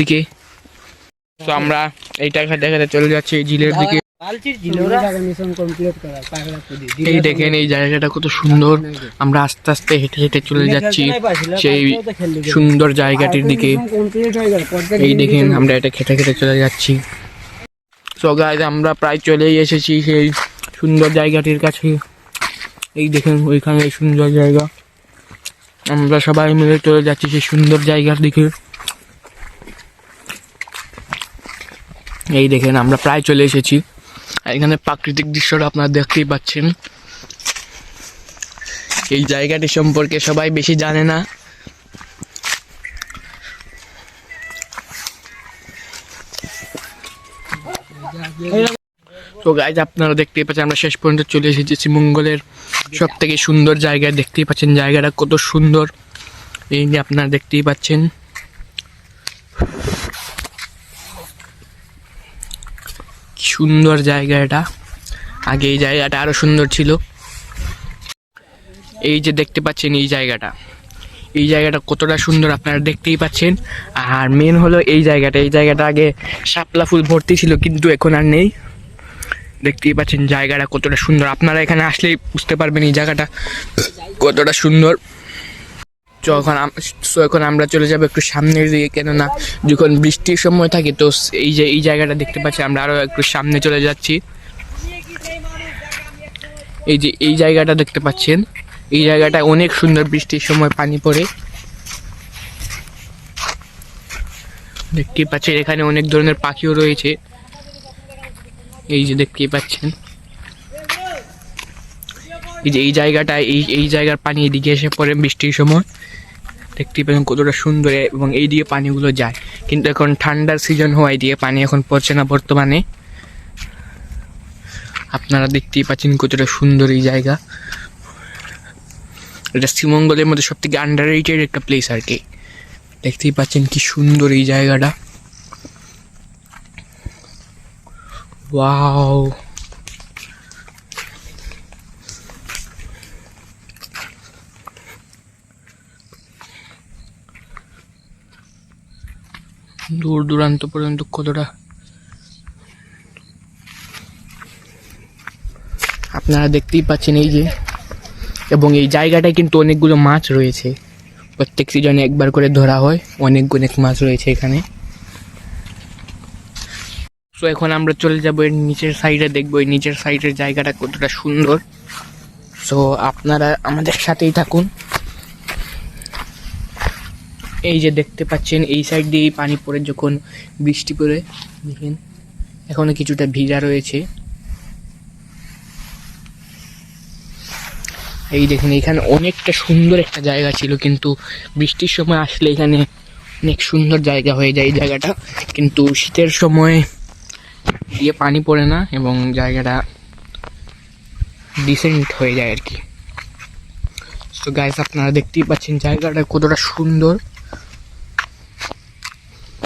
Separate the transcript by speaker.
Speaker 1: দিকে। তো আমরা এইটা দেখাতে চলে যাচ্ছি ঝিলের দিকে। এই দেখেন এই জায়গাটা কত সুন্দর। আমরা আস্তে আস্তে হেঁটে হেঁটে চলে যাচ্ছি সেই সুন্দর জায়গাটির দিকে। এই দেখেন আমরা এটা খেটে খেটে চলে যাচ্ছি। সো গাইস আমরা প্রায় চলেই এসেছি সেই সুন্দর জায়গাটির কাছে। এই দেখেন ওইখানে এই সুন্দর জায়গা। আমরা সবাই মিলে চলে যাচ্ছি সেই সুন্দর জায়গার দিকে। এই দেখেন আমরা প্রায় চলে এসেছি। এখানে প্রাকৃতিক দৃশ্যটা আপনারা দেখতেই পাচ্ছেন। এই জায়গাটি সম্পর্কে সবাই বেশি জানে না। তো গাইজ আপনারা দেখতেই পাচ্ছেন আমরা শেষ পর্যন্ত চলে এসেছি শ্রীমঙ্গলের সব থেকে সুন্দর জায়গায়। দেখতেই পাচ্ছেন জায়গাটা কত সুন্দর। এই যে আপনারা দেখতেই পাচ্ছেন সুন্দর জায়গা এটা। আগে এই জায়গাটা আরো সুন্দর ছিল। এই যে দেখতে পাচ্ছেন এই জায়গাটা কতটা সুন্দর আপনারা দেখতেই পাচ্ছেন। আর মেন হলো এই জায়গাটা আগে শাপলা ফুল ভর্তি ছিল, কিন্তু এখন আর নেই। দেখতেই পাচ্ছেন জায়গাটা কতটা সুন্দর। আপনারা এখানে আসলেই বুঝতে পারবেন এই জায়গাটা কতটা সুন্দর। এখন আমরা চলে যাবো একটু সামনের দিকে, কেননা যখন বৃষ্টির সময় থাকে তো এই জায়গাটা দেখতে পাচ্ছি। আমরা আরো একটু সামনে চলে যাচ্ছি। এই যে এই জায়গাটা দেখতে পাচ্ছেন, এই জায়গাটা অনেক সুন্দর। বৃষ্টির সময় পানি পড়ে। দেখতেই পাচ্ছেন এখানে অনেক ধরনের পাখিও রয়েছে। এই যে দেখতেই পাচ্ছেন এই যে এই জায়গার পানি এদিকে এসে পড়ে বৃষ্টির সময়। দেখতেই পাচ্ছেন কতটা সুন্দর, এবং এই দিকে পানিগুলো যায়। কিন্তু এখন ঠান্ডার সিজন হওয়ায় দিয়ে পানি এখন পড়ছে না বর্তমানে। আপনারা দেখতেই পাচ্ছেন কতটা সুন্দর এই জায়গা। এটা শ্রীমঙ্গলের মধ্যে সব থেকে আন্ডাররেটেড একটা প্লেস আর কি। দেখতেই পাচ্ছেন কি সুন্দর এই জায়গাটা। ওয়াও, দূর দূরান্ত পর্যন্ত কতটা আপনারা দেখতেই পাচ্ছেন এই যে। এবং এই জায়গাটায় কিন্তু অনেকগুলো মাছ রয়েছে। প্রত্যেক সিজনে একবার করে ধরা হয়। অনেক মাছ রয়েছে এখানে। তো এখন আমরা চলে যাবো এর নিচের সাইডে, দেখবো এই নিচের সাইডের জায়গাটা কতটা সুন্দর। সো আপনারা আমাদের সাথেই থাকুন। এই যে দেখতে পাচ্ছেন এই সাইড দিয়ে পানি পড়ে যখন বৃষ্টি পড়ে, দেখেন এখনো কিছুটা ভিজা রয়েছে। এই দেখেন এখানে অনেকটা সুন্দর একটা জায়গা ছিল, কিন্তু বৃষ্টির সময় আসলে এখানে অনেক সুন্দর জায়গা হয়ে যায় এই জায়গাটা। কিন্তু শীতের সময় দিয়ে পানি পড়ে না এবং জায়গাটা ডিসেন্ট হয়ে যায় আর কি। তো গাইস আপনারা দেখতেই পাচ্ছেন জায়গাটা কতটা সুন্দর।